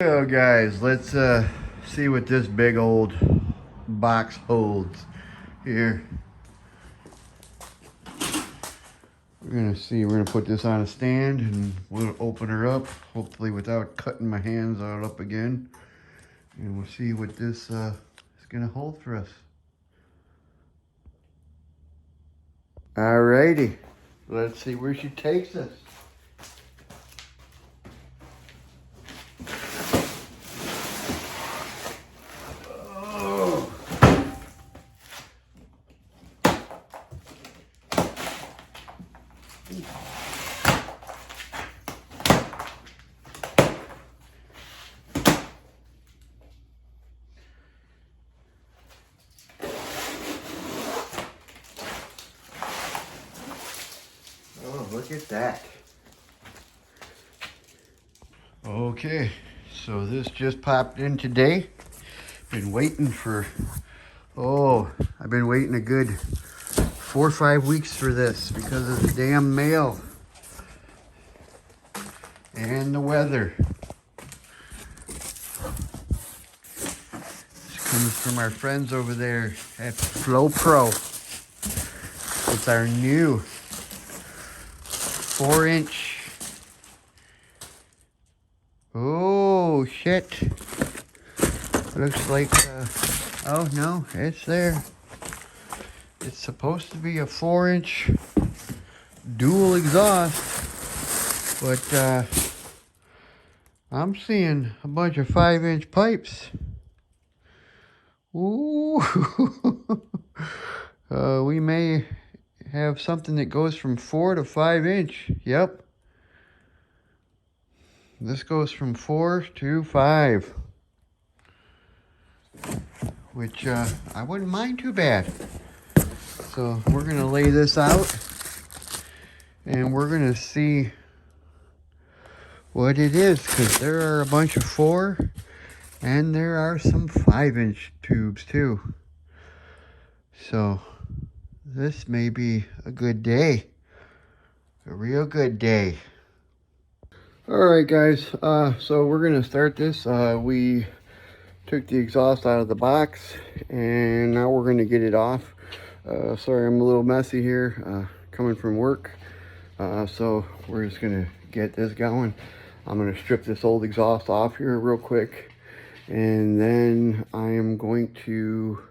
So guys, let's see what this big old box holds here. We're gonna put this on a stand and we'll open her up, hopefully without cutting my hands all up again. And we'll see what this is gonna hold for us. Alrighty, let's see where she takes us. Oh, look at that. Okay, so this just popped in today. Been waiting for, I've been waiting a good 4 or 5 weeks for this because of the damn mail and the weather. This comes from our friends over there at FloPro. It's our new 4-inch. Oh shit. Looks like, oh no, it's there. It's supposed to be a 4-inch dual exhaust, but I'm seeing a bunch of 5-inch pipes. Ooh. We may have something that goes from 4 to 5 inch. Yep. This goes from 4 to 5. Which I wouldn't mind too bad. So we're going to lay this out. And we're going to see what it is. Because there are a bunch of 4. And there are some 5-inch tubes too. So this may be a good day. A real good day. Alright guys, so we're going to start this. We took the exhaust out of the box and now we're going to get it off. Sorry I'm a little messy here coming from work. So we're just going to get this going. I'm going to strip this old exhaust off here real quick. And then I am going to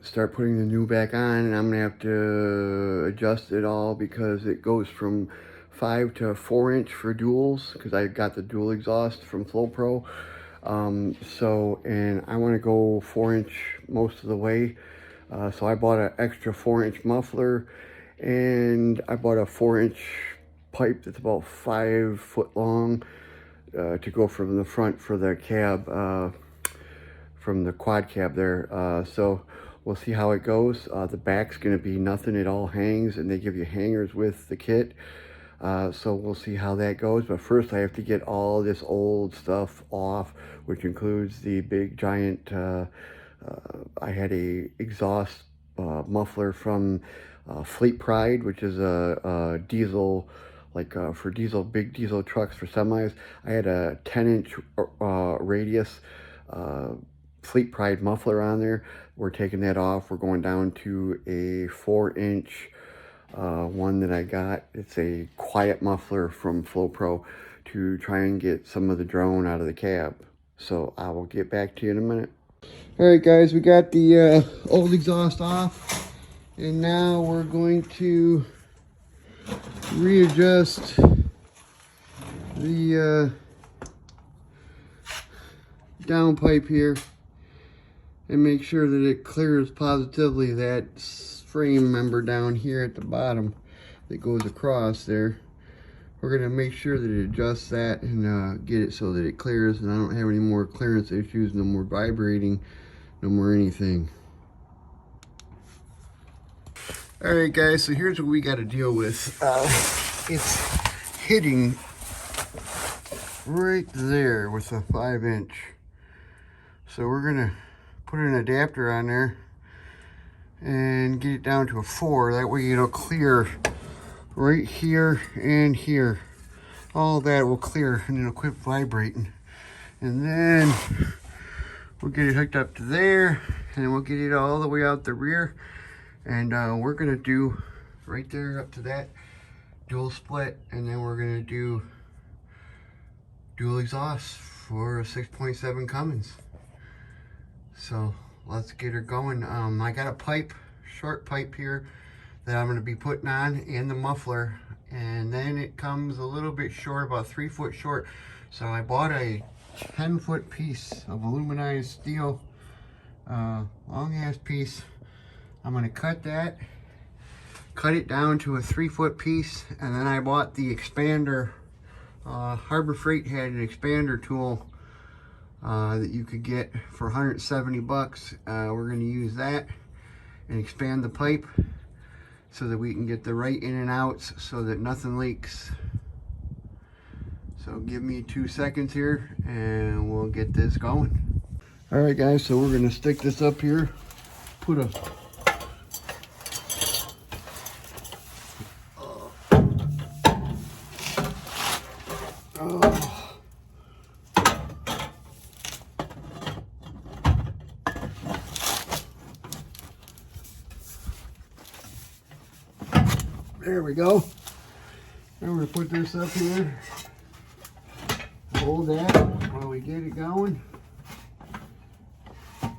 start putting the new back on, and I'm gonna have to adjust it all because it goes from 5 to 4-inch for duals because I got the dual exhaust from FloPro. And I want to go 4-inch most of the way. So I bought an extra 4-inch muffler, and I bought a 4-inch pipe that's about 5 foot long to go from the front for the cab, from the quad cab there. So we'll see how it goes. The back's going to be nothing. It all hangs, and they give you hangers with the kit. So we'll see how that goes. But first I have to get all this old stuff off, which includes the big giant, I had a exhaust muffler from Fleet Pride, which is a diesel, like for big diesel trucks for semis. I had a 10-inch radius Fleet Pride muffler on there. We're taking that off. We're going down to a 4-inch one that I got. It's a quiet muffler from FloPro to try and get some of the drone out of the cab. So I will get back to you in a minute. All right guys, we got the old exhaust off, and now we're going to readjust the downpipe here and make sure that it clears positively that frame member down here at the bottom that goes across there. We're going to make sure that it adjusts that and get it so that it clears, and I don't have any more clearance issues, no more vibrating, no more anything. Alright guys, so here's what we got to deal with. It's hitting right there with a 5-inch. So we're going to put an adapter on there and get it down to a 4. That way it'll clear right here and here. All that will clear and it'll quit vibrating. And then we'll get it hooked up to there, and we'll get it all the way out the rear. And we're gonna do right there up to that dual split, and then we're gonna do dual exhaust for a 6.7 Cummins. So let's get her going. I got a pipe, short pipe here that I'm gonna be putting on, and the muffler, and then it comes a little bit short, about 3 foot short. So I bought a 10-foot piece of aluminized steel, long ass piece. I'm gonna cut that, cut it down to a 3-foot piece, and then I bought the expander. Harbor Freight had an expander tool that you could get for 170 bucks. We're gonna use that and expand the pipe so that we can get the right in and outs so that nothing leaks. So give me 2 seconds here and we'll get this going. All right guys, so we're gonna stick this up here, put a there we go. And we're gonna put this up here. Hold that while we get it going. Oh,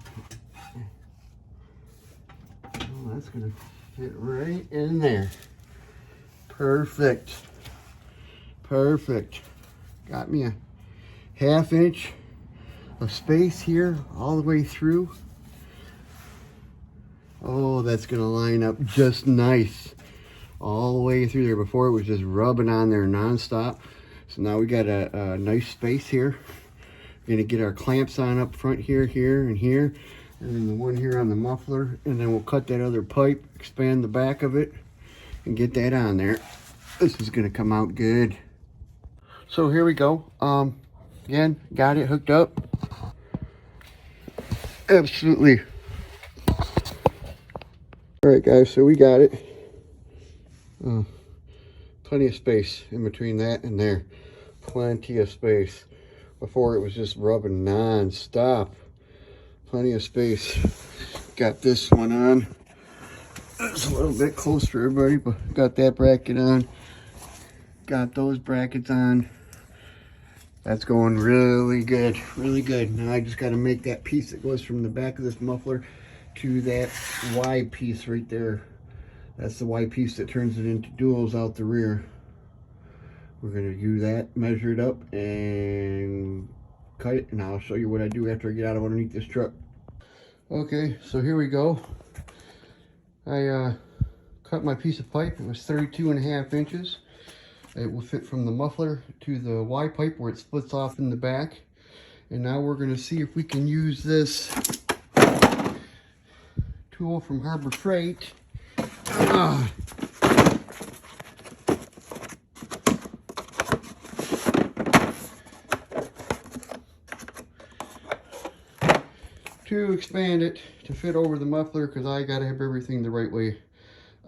that's gonna fit right in there. Perfect. Perfect. Got me a 1/2 inch of space here all the way through. Oh, that's gonna line up just nice all the way through there. Before it was just rubbing on there nonstop. So now we got a nice space here. We're gonna get our clamps on up front here, here, and here, and then the one here on the muffler, and then we'll cut that other pipe, expand the back of it, and get that on there. This is gonna come out good. So here we go. Again, got it hooked up. Absolutely. All right, guys, so we got it. Plenty of space in between that and there. Plenty of space. Before it was just rubbing non-stop. Plenty of space. Got this one on. It's a little bit close for everybody, but got that bracket on. Got those brackets on. That's going really good, really good. Now I just got to make that piece that goes from the back of this muffler to that Y piece right there. That's the Y piece that turns it into duals out the rear. We're gonna do that, measure it up, and cut it, and I'll show you what I do after I get out of underneath this truck. Okay, so here we go. I cut my piece of pipe. It was 32.5 inches. It will fit from the muffler to the Y pipe where it splits off in the back. And now we're gonna see if we can use this tool from Harbor Freight. To expand it to fit over the muffler, because I gotta have everything the right way.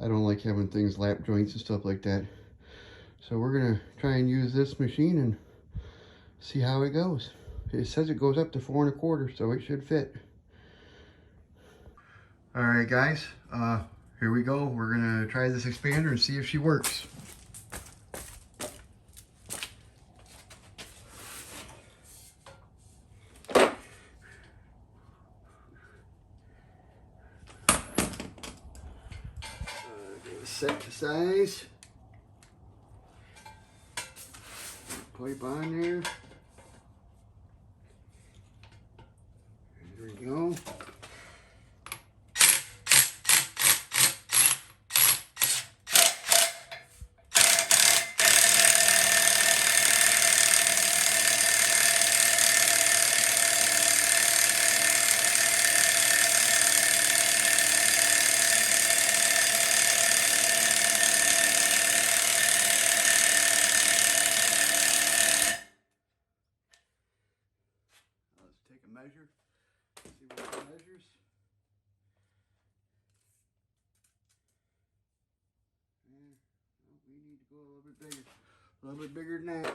I don't like having things lap joints and stuff like that. So we're gonna try and use this machine and see how it goes. It says it goes up to 4 1/4, so it should fit. All right, guys, here we go. We're gonna try this expander and see if she works. Set to size. Pipe on there. There we go. Take a measure, see what it measures. And, well, we need to go a little bit bigger than that.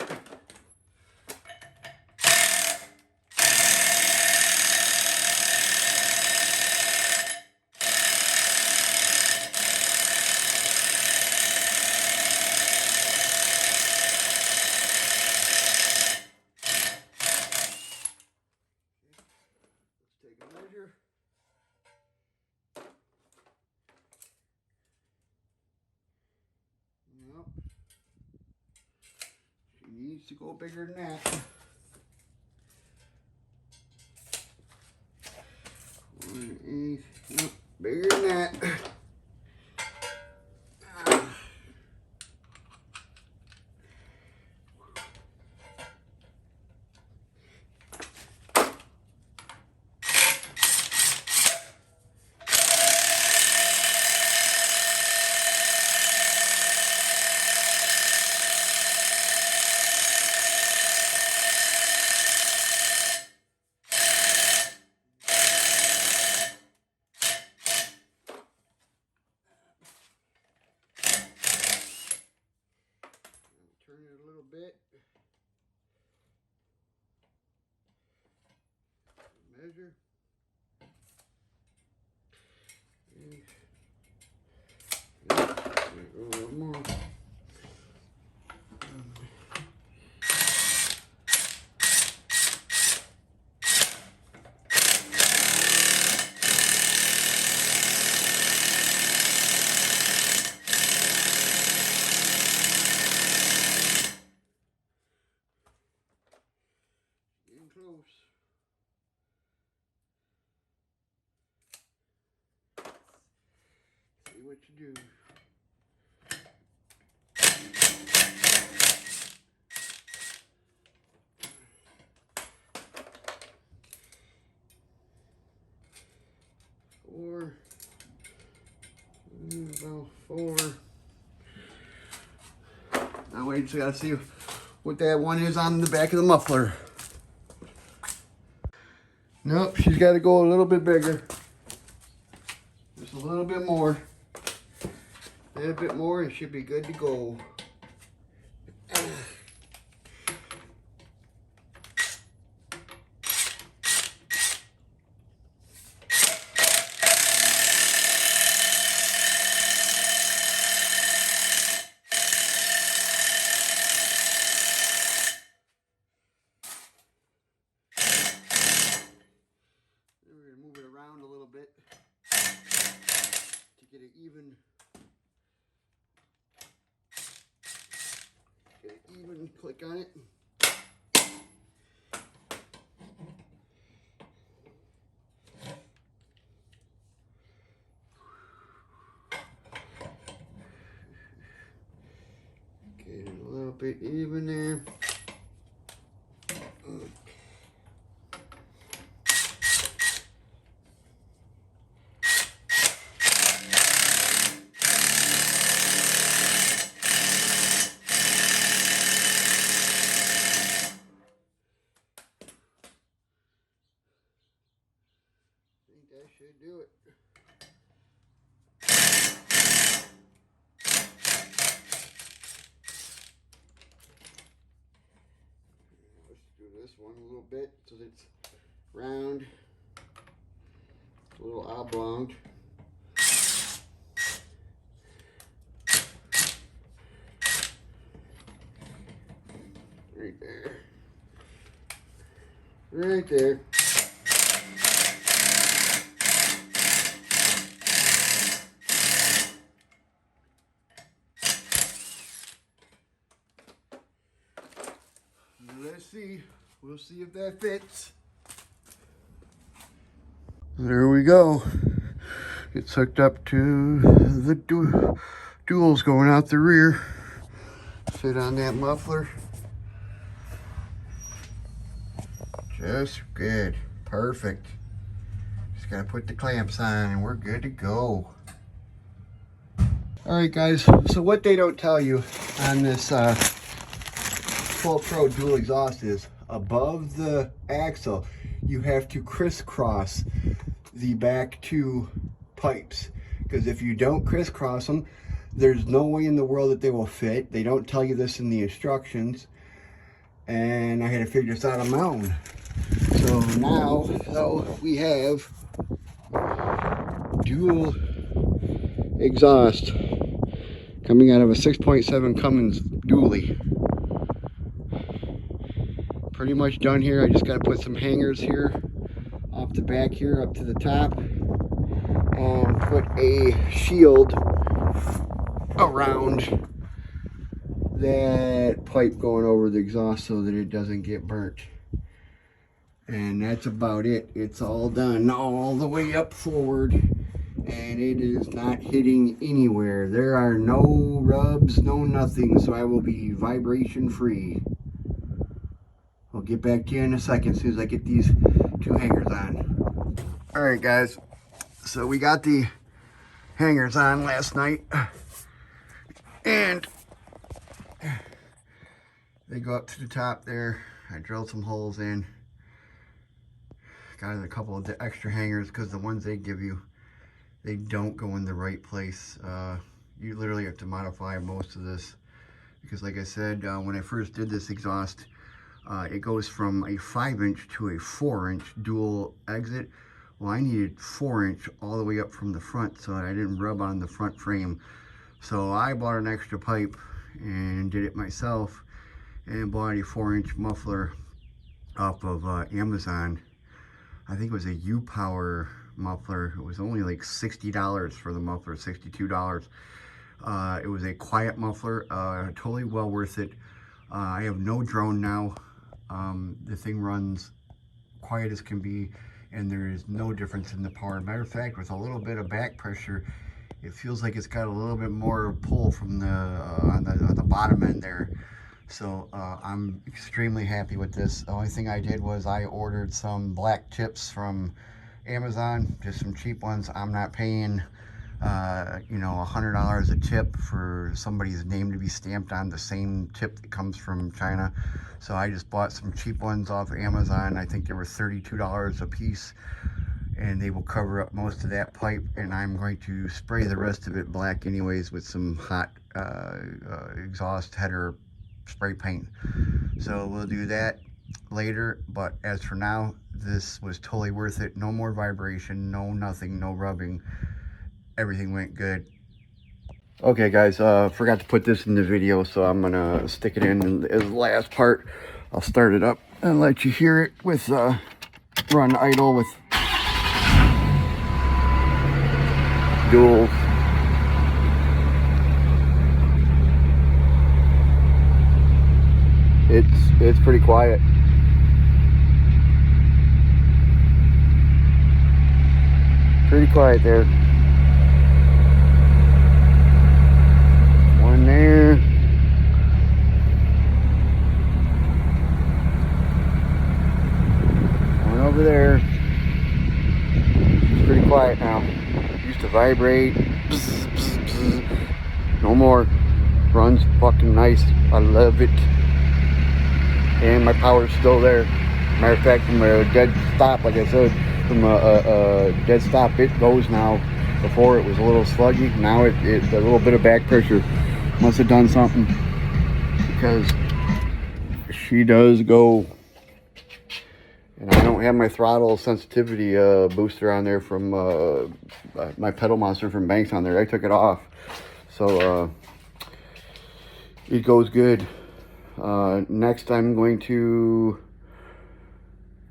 Needs to go bigger than that. 1/8. Nope, bigger than that. Turn it a little bit. Measure. And a little more. Getting close. See what you do. About 4. Now we just gotta see what that one is on the back of the muffler. Nope, she's got to go a little bit bigger. Just a little bit more. A little bit more and should be good to go. Get an even click on it. Get it a little bit even there. That should do it. Let's do this one a little bit so that it's round, a little oblong. Right there. Right there. Let's see. We'll see if that fits. There we go. It's hooked up to the duals going out the rear. Fit on that muffler. Just good. Perfect. Just gotta put the clamps on and we're good to go. Alright guys, so what they don't tell you on this FloPro Dual Exhaust is above the axle you have to crisscross the back two pipes, because if you don't crisscross them there's no way in the world that they will fit. They don't tell you this in the instructions, and I had to figure this out on my own. So now we have dual exhaust coming out of a 6.7 Cummins dually. Pretty much done here. I just got to put some hangers here off the back here up to the top and put a shield around that pipe going over the exhaust so that it doesn't get burnt. And that's about it. It's all done all the way up forward, and it is not hitting anywhere. There are no rubs, no nothing, so I will be vibration free. I'll get back to you in a second as soon as I get these two hangers on. All right, guys, so we got the hangers on last night, and they go up to the top there. I drilled some holes in, got a couple of the extra hangers because the ones they give you, they don't go in the right place. You literally have to modify most of this because, like I said, when I first did this exhaust, it goes from a 5-inch to a 4-inch dual exit. Well, I needed 4-inch all the way up from the front so I didn't rub on the front frame. So I bought an extra pipe and did it myself and bought a 4-inch muffler off of Amazon. I think it was a U-Power muffler. It was only like $60 for the muffler, $62. It was a quiet muffler, totally well worth it. I have no drone now. The thing runs quiet as can be, and there is no difference in the power. Matter of fact, with a little bit of back pressure, it feels like it's got a little bit more pull from the on the bottom end there. So I'm extremely happy with this. The only thing I did was I ordered some black tips from Amazon, just some cheap ones. I'm not paying you know, $100 a tip for somebody's name to be stamped on the same tip that comes from China. So I just bought some cheap ones off of Amazon. I think they were $32 a piece, and they will cover up most of that pipe, and I'm going to spray the rest of it black anyways with some hot exhaust header spray paint. So we'll do that later, but as for now, this was totally worth it. No more vibration, no nothing, no rubbing. Everything went good. Okay, guys, forgot to put this in the video, so I'm gonna stick it in as the last part. I'll start it up and let you hear it with run idle with dual. It's pretty quiet. Pretty quiet there. One there. One over there. It's pretty quiet now. Used to vibrate. Bzz, bzz, bzz. No more. Runs fucking nice. I love it. And my power's still there. Matter of fact, from a dead stop, like I said, from a dead stop, it goes now. Before it was a little sluggy. Now it a little bit of back pressure must have done something, because she does go. And I don't have my throttle sensitivity booster on there from my pedal monster from Banks on there. I took it off, so it goes good. Next, I'm going to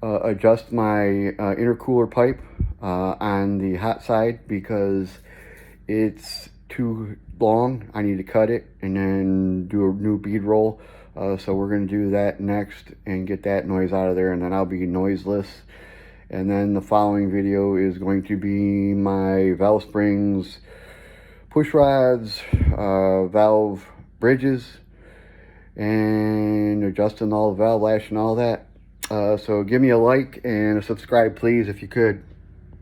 adjust my intercooler pipe on the hot side because it's too long. I need to cut it and then do a new bead roll. So we're going to do that next and get that noise out of there, and then I'll be noiseless. And then the following video is going to be my valve springs, push rods, valve bridges, and adjusting all the valve lash and all that. So give me a like and a subscribe, please, if you could.